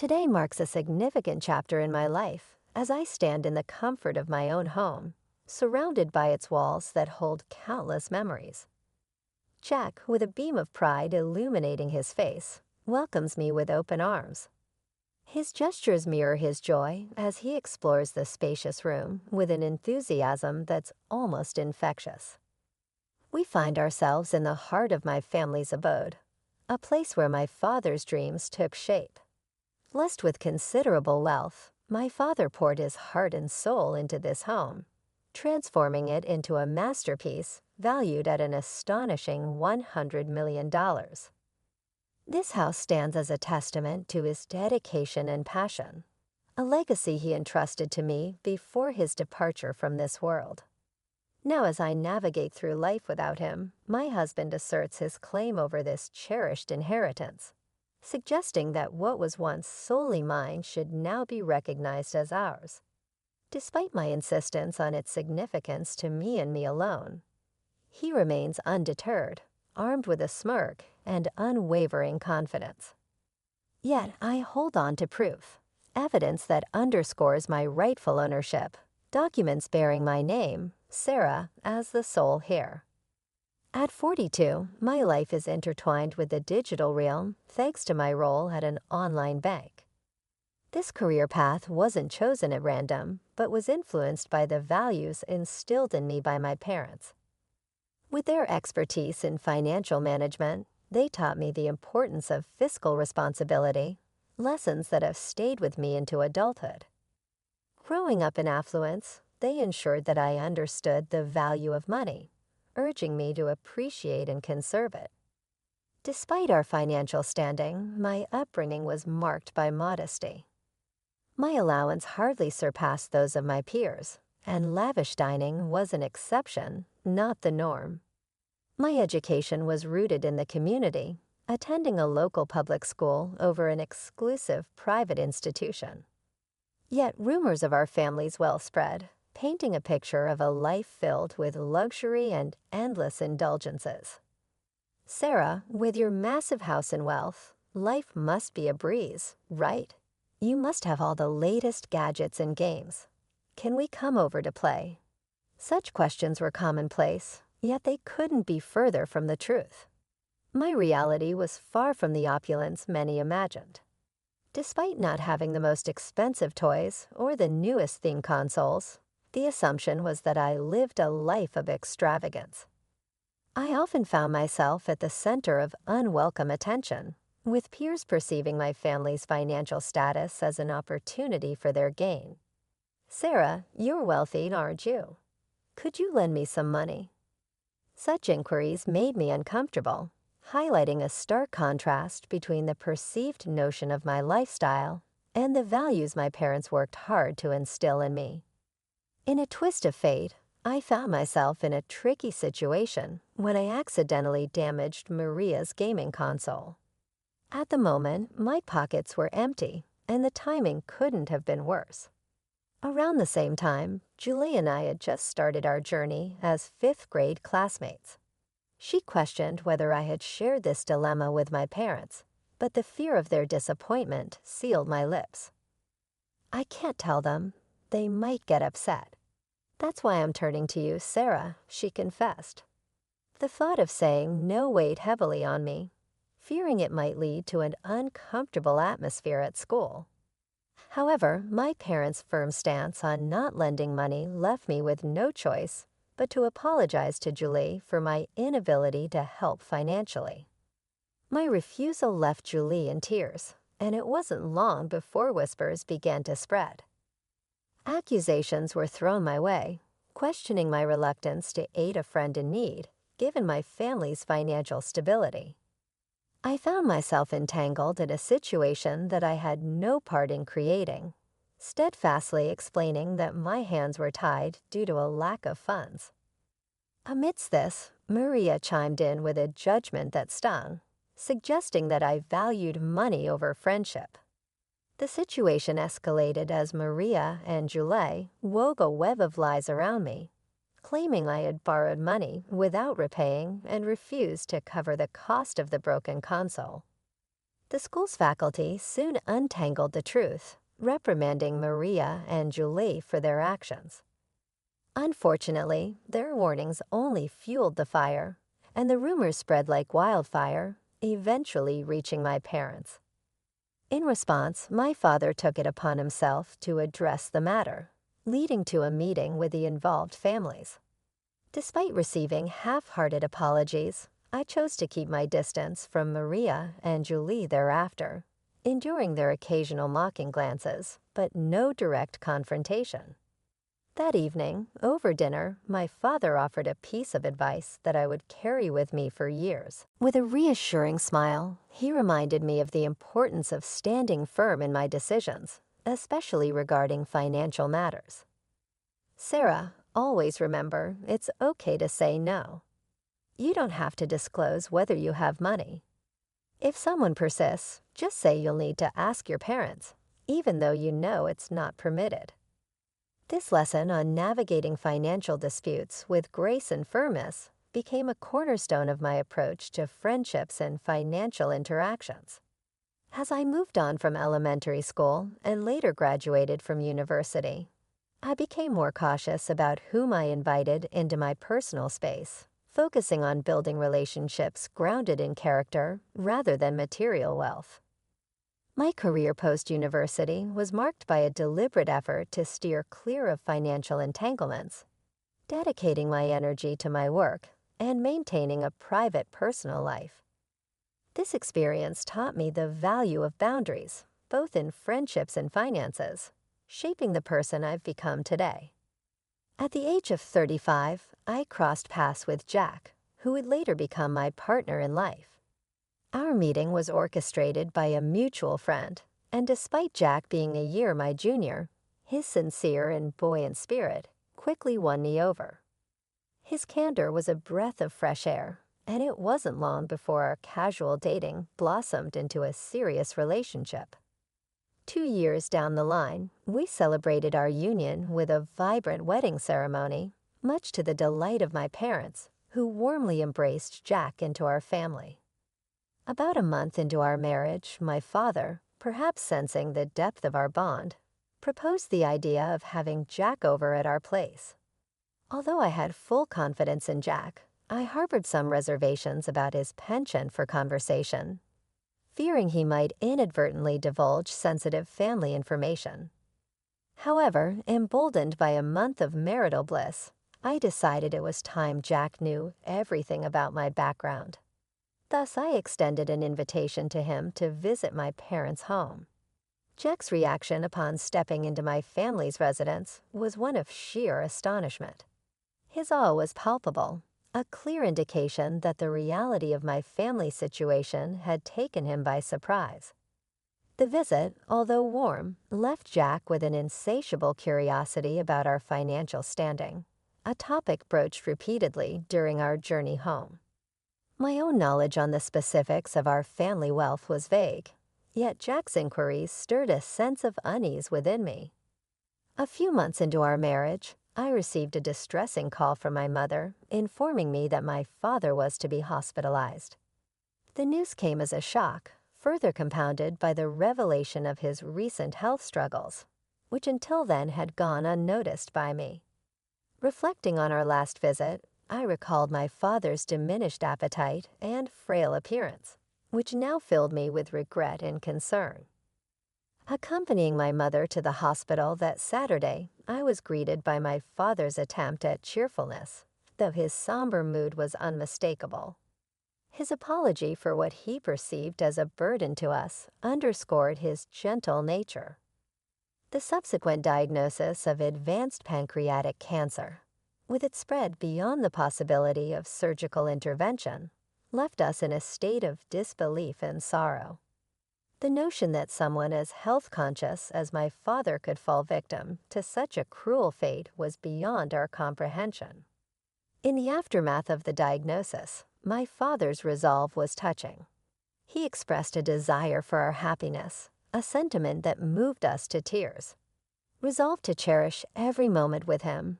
Today marks a significant chapter in my life as I stand in the comfort of my own home, surrounded by its walls that hold countless memories. Jack, with a beam of pride illuminating his face, welcomes me with open arms. His gestures mirror his joy as he explores the spacious room with an enthusiasm that's almost infectious. We find ourselves in the heart of my family's abode, a place where my father's dreams took shape. Blessed with considerable wealth, my father poured his heart and soul into this home, transforming it into a masterpiece valued at an astonishing $100 million. This house stands as a testament to his dedication and passion, a legacy he entrusted to me before his departure from this world. Now, as I navigate through life without him, my husband asserts his claim over this cherished inheritance, suggesting that what was once solely mine should now be recognized as ours. Despite my insistence on its significance to me and me alone, he remains undeterred, armed with a smirk and unwavering confidence. Yet I hold on to proof, evidence that underscores my rightful ownership, documents bearing my name, Sarah, as the sole heir. At 42, my life is intertwined with the digital realm thanks to my role at an online bank. This career path wasn't chosen at random, but was influenced by the values instilled in me by my parents. With their expertise in financial management, they taught me the importance of fiscal responsibility, lessons that have stayed with me into adulthood. Growing up in affluence, they ensured that I understood the value of money, urging me to appreciate and conserve it. Despite our financial standing, my upbringing was marked by modesty. My allowance hardly surpassed those of my peers, and lavish dining was an exception, not the norm. My education was rooted in the community, attending a local public school over an exclusive private institution. Yet rumors of our family's wealth spread, painting a picture of a life filled with luxury and endless indulgences. Sarah, with your massive house and wealth, life must be a breeze, right? You must have all the latest gadgets and games. Can we come over to play? Such questions were commonplace, yet they couldn't be further from the truth. My reality was far from the opulence many imagined. Despite not having the most expensive toys or the newest theme consoles, the assumption was that I lived a life of extravagance. I often found myself at the center of unwelcome attention, with peers perceiving my family's financial status as an opportunity for their gain. "Sarah, you're wealthy, aren't you? Could you lend me some money?" Such inquiries made me uncomfortable, highlighting a stark contrast between the perceived notion of my lifestyle and the values my parents worked hard to instill in me. In a twist of fate, I found myself in a tricky situation when I accidentally damaged Maria's gaming console. At the moment, my pockets were empty, and the timing couldn't have been worse. Around the same time, Julie and I had just started our journey as fifth-grade classmates. She questioned whether I had shared this dilemma with my parents, but the fear of their disappointment sealed my lips. "I can't tell them. They might get upset. That's why I'm turning to you, Sarah," she confessed. The thought of saying no weighed heavily on me, fearing it might lead to an uncomfortable atmosphere at school. However, my parents' firm stance on not lending money left me with no choice but to apologize to Julie for my inability to help financially. My refusal left Julie in tears, and it wasn't long before whispers began to spread. Accusations were thrown my way, questioning my reluctance to aid a friend in need, given my family's financial stability. I found myself entangled in a situation that I had no part in creating, steadfastly explaining that my hands were tied due to a lack of funds. Amidst this, Maria chimed in with a judgment that stung, suggesting that I valued money over friendship. The situation escalated as Maria and Julie wove a web of lies around me, claiming I had borrowed money without repaying and refused to cover the cost of the broken console. The school's faculty soon untangled the truth, reprimanding Maria and Julie for their actions. Unfortunately, their warnings only fueled the fire, and the rumors spread like wildfire, eventually reaching my parents. In response, my father took it upon himself to address the matter, leading to a meeting with the involved families. Despite receiving half-hearted apologies, I chose to keep my distance from Maria and Julie thereafter, enduring their occasional mocking glances, but no direct confrontation. That evening, over dinner, my father offered a piece of advice that I would carry with me for years. With a reassuring smile, he reminded me of the importance of standing firm in my decisions, especially regarding financial matters. Sarah, always remember, it's okay to say no. You don't have to disclose whether you have money. If someone persists, just say you'll need to ask your parents, even though you know it's not permitted. This lesson on navigating financial disputes with grace and firmness became a cornerstone of my approach to friendships and financial interactions. As I moved on from elementary school and later graduated from university, I became more cautious about whom I invited into my personal space, focusing on building relationships grounded in character rather than material wealth. My career post-university was marked by a deliberate effort to steer clear of financial entanglements, dedicating my energy to my work and maintaining a private personal life. This experience taught me the value of boundaries, both in friendships and finances, shaping the person I've become today. At the age of 35, I crossed paths with Jack, who would later become my partner in life. Our meeting was orchestrated by a mutual friend, and despite Jack being a year my junior, his sincere and buoyant spirit quickly won me over. His candor was a breath of fresh air, and it wasn't long before our casual dating blossomed into a serious relationship. 2 years down the line, we celebrated our union with a vibrant wedding ceremony, much to the delight of my parents, who warmly embraced Jack into our family. About a month into our marriage, my father, perhaps sensing the depth of our bond, proposed the idea of having Jack over at our place. Although I had full confidence in Jack, I harbored some reservations about his penchant for conversation, fearing he might inadvertently divulge sensitive family information. However, emboldened by a month of marital bliss, I decided it was time Jack knew everything about my background. Thus, I extended an invitation to him to visit my parents' home. Jack's reaction upon stepping into my family's residence was one of sheer astonishment. His awe was palpable, a clear indication that the reality of my family situation had taken him by surprise. The visit, although warm, left Jack with an insatiable curiosity about our financial standing, a topic broached repeatedly during our journey home. My own knowledge on the specifics of our family wealth was vague, yet Jack's inquiries stirred a sense of unease within me. A few months into our marriage, I received a distressing call from my mother informing me that my father was to be hospitalized. The news came as a shock, further compounded by the revelation of his recent health struggles, which until then had gone unnoticed by me. Reflecting on our last visit, I recalled my father's diminished appetite and frail appearance, which now filled me with regret and concern. Accompanying my mother to the hospital that Saturday, I was greeted by my father's attempt at cheerfulness, though his somber mood was unmistakable. His apology for what he perceived as a burden to us underscored his gentle nature. The subsequent diagnosis of advanced pancreatic cancer, with its spread beyond the possibility of surgical intervention, left us in a state of disbelief and sorrow. The notion that someone as health-conscious as my father could fall victim to such a cruel fate was beyond our comprehension. In the aftermath of the diagnosis, my father's resolve was touching. He expressed a desire for our happiness, a sentiment that moved us to tears. Resolved to cherish every moment with him,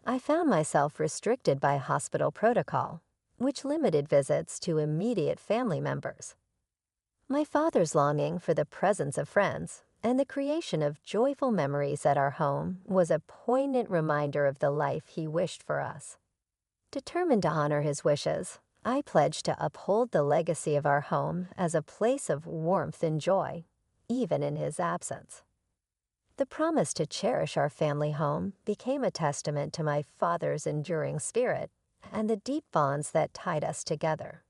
I found myself restricted by hospital protocol, which limited visits to immediate family members. My father's longing for the presence of friends and the creation of joyful memories at our home was a poignant reminder of the life he wished for us. Determined to honor his wishes, I pledged to uphold the legacy of our home as a place of warmth and joy, even in his absence. The promise to cherish our family home became a testament to my father's enduring spirit and the deep bonds that tied us together.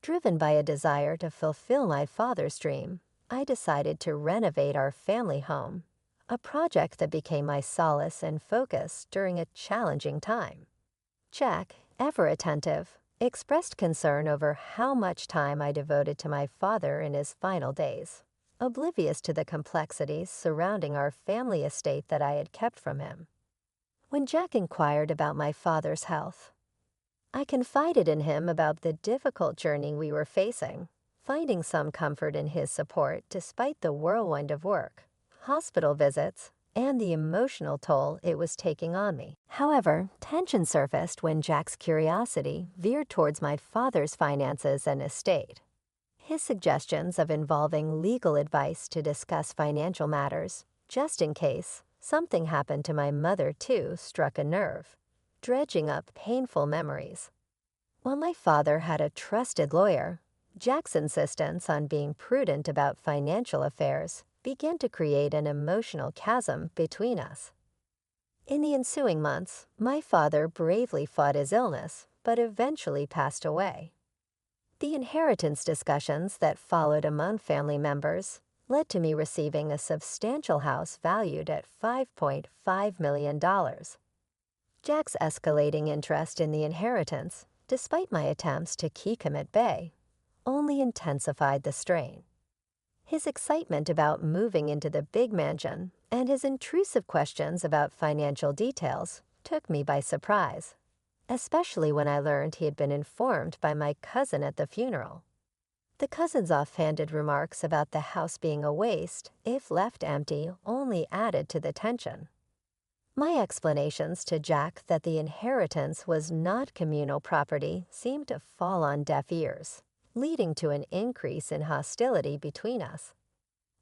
Driven by a desire to fulfill my father's dream, I decided to renovate our family home, a project that became my solace and focus during a challenging time. Jack, ever attentive, expressed concern over how much time I devoted to my father in his final days, oblivious to the complexities surrounding our family estate that I had kept from him. When Jack inquired about my father's health, I confided in him about the difficult journey we were facing, finding some comfort in his support despite the whirlwind of work, hospital visits, and the emotional toll it was taking on me. However, tension surfaced when Jack's curiosity veered towards my father's finances and estate. His suggestions of involving legal advice to discuss financial matters, just in case something happened to my mother too, struck a nerve, dredging up painful memories. While my father had a trusted lawyer, Jack's insistence on being prudent about financial affairs began to create an emotional chasm between us. In the ensuing months, my father bravely fought his illness, but eventually passed away. The inheritance discussions that followed among family members led to me receiving a substantial house valued at $5.5 million. Jack's escalating interest in the inheritance, despite my attempts to keep him at bay, only intensified the strain. His excitement about moving into the big mansion and his intrusive questions about financial details took me by surprise, especially when I learned he had been informed by my cousin at the funeral. The cousin's offhanded remarks about the house being a waste if left empty only added to the tension. My explanations to Jack that the inheritance was not communal property seemed to fall on deaf ears, leading to an increase in hostility between us.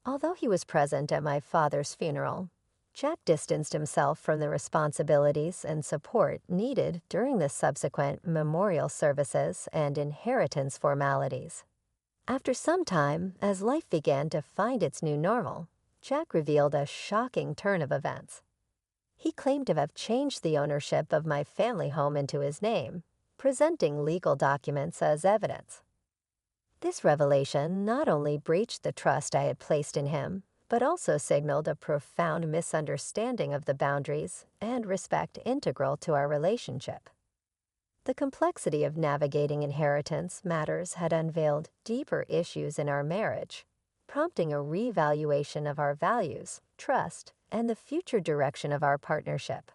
Although he was present at my father's funeral, Jack distanced himself from the responsibilities and support needed during the subsequent memorial services and inheritance formalities. After some time, as life began to find its new normal, Jack revealed a shocking turn of events. He claimed to have changed the ownership of my family home into his name, presenting legal documents as evidence. This revelation not only breached the trust I had placed in him, but also signaled a profound misunderstanding of the boundaries and respect integral to our relationship. The complexity of navigating inheritance matters had unveiled deeper issues in our marriage, prompting a reevaluation of our values, trust, and the future direction of our partnership.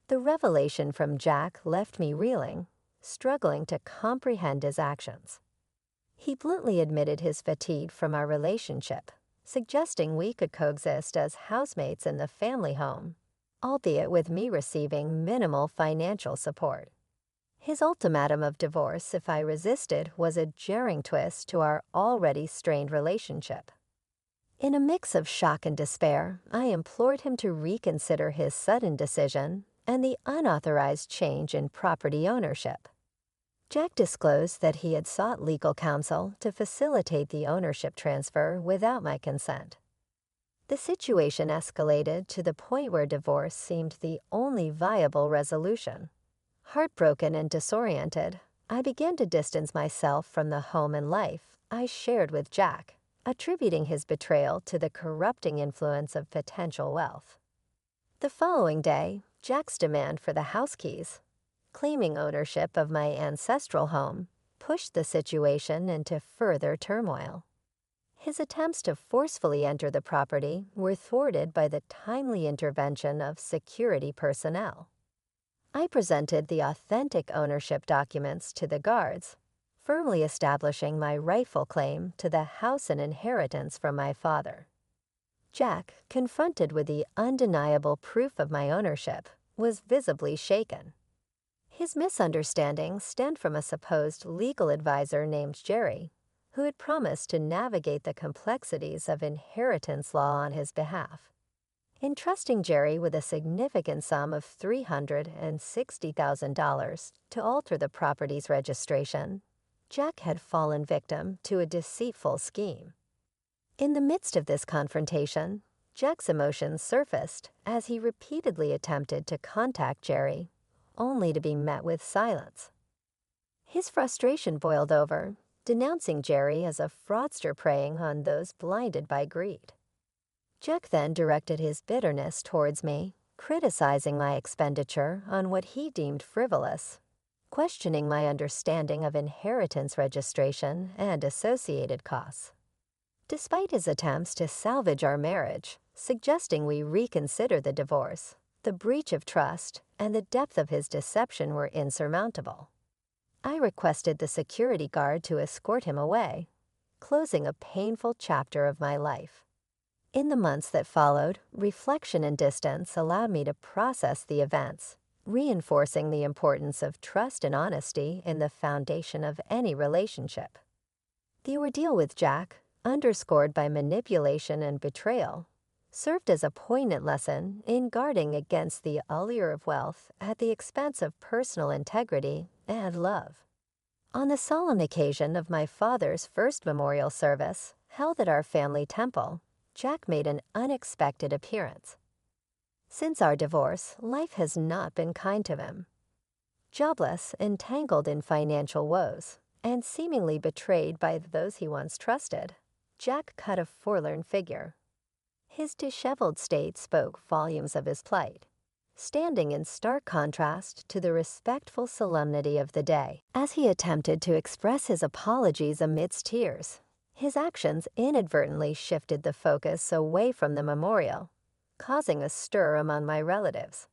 The revelation from Jack left me reeling, struggling to comprehend his actions. He bluntly admitted his fatigue from our relationship, suggesting we could coexist as housemates in the family home, albeit with me receiving minimal financial support. His ultimatum of divorce if I resisted was a jarring twist to our already strained relationship. In a mix of shock and despair, I implored him to reconsider his sudden decision and the unauthorized change in property ownership. Jack disclosed that he had sought legal counsel to facilitate the ownership transfer without my consent. The situation escalated to the point where divorce seemed the only viable resolution. Heartbroken and disoriented, I began to distance myself from the home and life I shared with Jack, attributing his betrayal to the corrupting influence of potential wealth. The following day, Jack's demand for the house keys, claiming ownership of my ancestral home, pushed the situation into further turmoil. His attempts to forcefully enter the property were thwarted by the timely intervention of security personnel. I presented the authentic ownership documents to the guards, firmly establishing my rightful claim to the house and inheritance from my father. Jack, confronted with the undeniable proof of my ownership, was visibly shaken. His misunderstanding stemmed from a supposed legal advisor named Jerry, who had promised to navigate the complexities of inheritance law on his behalf. Entrusting Jerry with a significant sum of $360,000 to alter the property's registration, Jack had fallen victim to a deceitful scheme. In the midst of this confrontation, Jack's emotions surfaced as he repeatedly attempted to contact Jerry, only to be met with silence. His frustration boiled over, denouncing Jerry as a fraudster preying on those blinded by greed. Jack then directed his bitterness towards me, criticizing my expenditure on what he deemed frivolous, questioning my understanding of inheritance registration and associated costs. Despite his attempts to salvage our marriage, suggesting we reconsider the divorce, the breach of trust and the depth of his deception were insurmountable. I requested the security guard to escort him away, closing a painful chapter of my life. In the months that followed, reflection and distance allowed me to process the events, reinforcing the importance of trust and honesty in the foundation of any relationship. The ordeal with Jack, underscored by manipulation and betrayal, served as a poignant lesson in guarding against the allure of wealth at the expense of personal integrity and love. On the solemn occasion of my father's first memorial service, held at our family temple, Jack made an unexpected appearance. Since our divorce, life has not been kind to him. Jobless, entangled in financial woes, and seemingly betrayed by those he once trusted, Jack cut a forlorn figure. His disheveled state spoke volumes of his plight, standing in stark contrast to the respectful solemnity of the day. As he attempted to express his apologies amidst tears, his actions inadvertently shifted the focus away from the memorial, causing a stir among my relatives.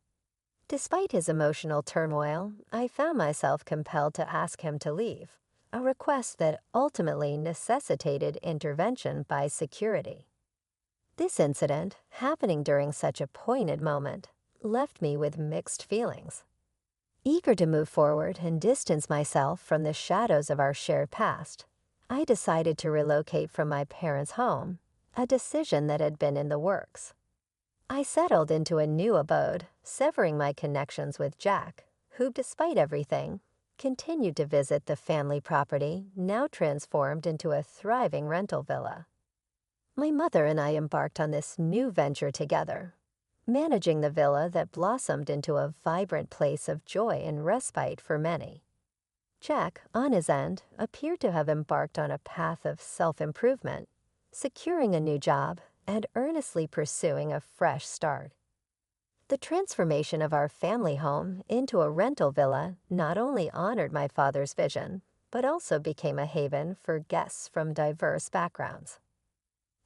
Despite his emotional turmoil, I found myself compelled to ask him to leave, a request that ultimately necessitated intervention by security. This incident, happening during such a poignant moment, left me with mixed feelings. Eager to move forward and distance myself from the shadows of our shared past, I decided to relocate from my parents' home, a decision that had been in the works. I settled into a new abode, severing my connections with Jack, who, despite everything, continued to visit the family property, now transformed into a thriving rental villa. My mother and I embarked on this new venture together, managing the villa that blossomed into a vibrant place of joy and respite for many. Jack, on his end, appeared to have embarked on a path of self-improvement, securing a new job and earnestly pursuing a fresh start. The transformation of our family home into a rental villa not only honored my father's vision, but also became a haven for guests from diverse backgrounds.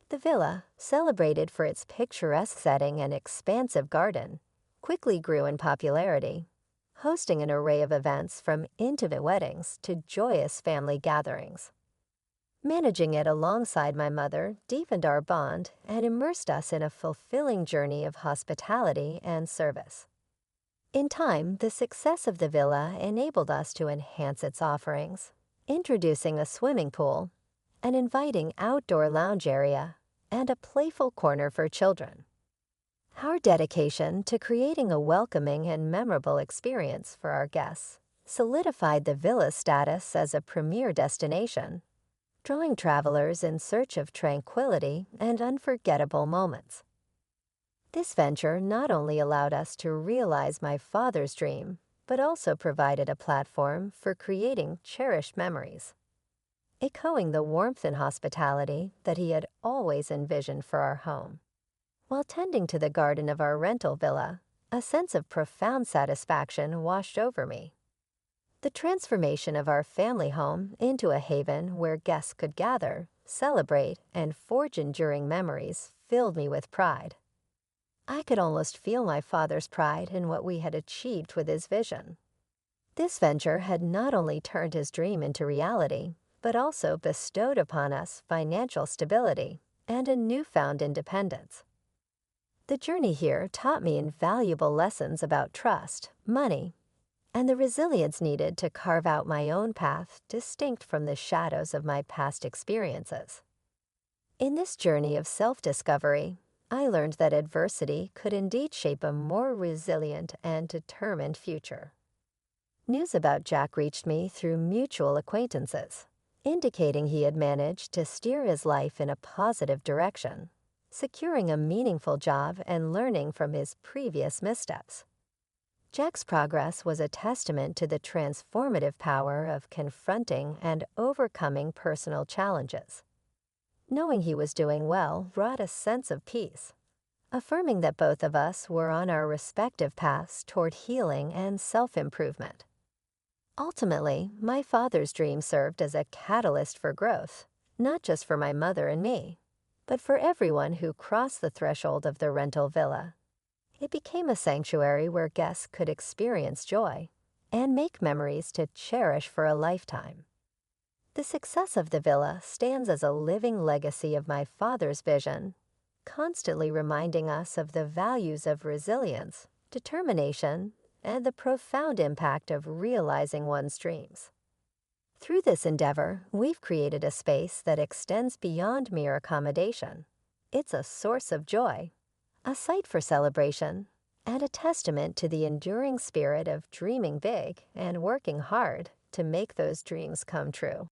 The villa, celebrated for its picturesque setting and expansive garden, quickly grew in popularity, hosting an array of events from intimate weddings to joyous family gatherings. Managing it alongside my mother deepened our bond and immersed us in a fulfilling journey of hospitality and service. In time, the success of the villa enabled us to enhance its offerings, introducing a swimming pool, an inviting outdoor lounge area, and a playful corner for children. Our dedication to creating a welcoming and memorable experience for our guests solidified the villa's status as a premier destination, drawing travelers in search of tranquility and unforgettable moments. This venture not only allowed us to realize my father's dream, but also provided a platform for creating cherished memories, echoing the warmth and hospitality that he had always envisioned for our home. While tending to the garden of our rental villa, a sense of profound satisfaction washed over me. The transformation of our family home into a haven where guests could gather, celebrate, and forge enduring memories filled me with pride. I could almost feel my father's pride in what we had achieved with his vision. This venture had not only turned his dream into reality, but also bestowed upon us financial stability and a newfound independence. The journey here taught me invaluable lessons about trust, money, and the resilience needed to carve out my own path distinct from the shadows of my past experiences. In this journey of self-discovery, I learned that adversity could indeed shape a more resilient and determined future. News about Jack reached me through mutual acquaintances, indicating he had managed to steer his life in a positive direction, securing a meaningful job and learning from his previous missteps. Jack's progress was a testament to the transformative power of confronting and overcoming personal challenges. Knowing he was doing well brought a sense of peace, affirming that both of us were on our respective paths toward healing and self-improvement. Ultimately, my father's dream served as a catalyst for growth, not just for my mother and me, but for everyone who crossed the threshold of the rental villa. It became a sanctuary where guests could experience joy and make memories to cherish for a lifetime. The success of the villa stands as a living legacy of my father's vision, constantly reminding us of the values of resilience, determination, and the profound impact of realizing one's dreams. Through this endeavor, we've created a space that extends beyond mere accommodation. It's a source of joy, a site for celebration, and a testament to the enduring spirit of dreaming big and working hard to make those dreams come true.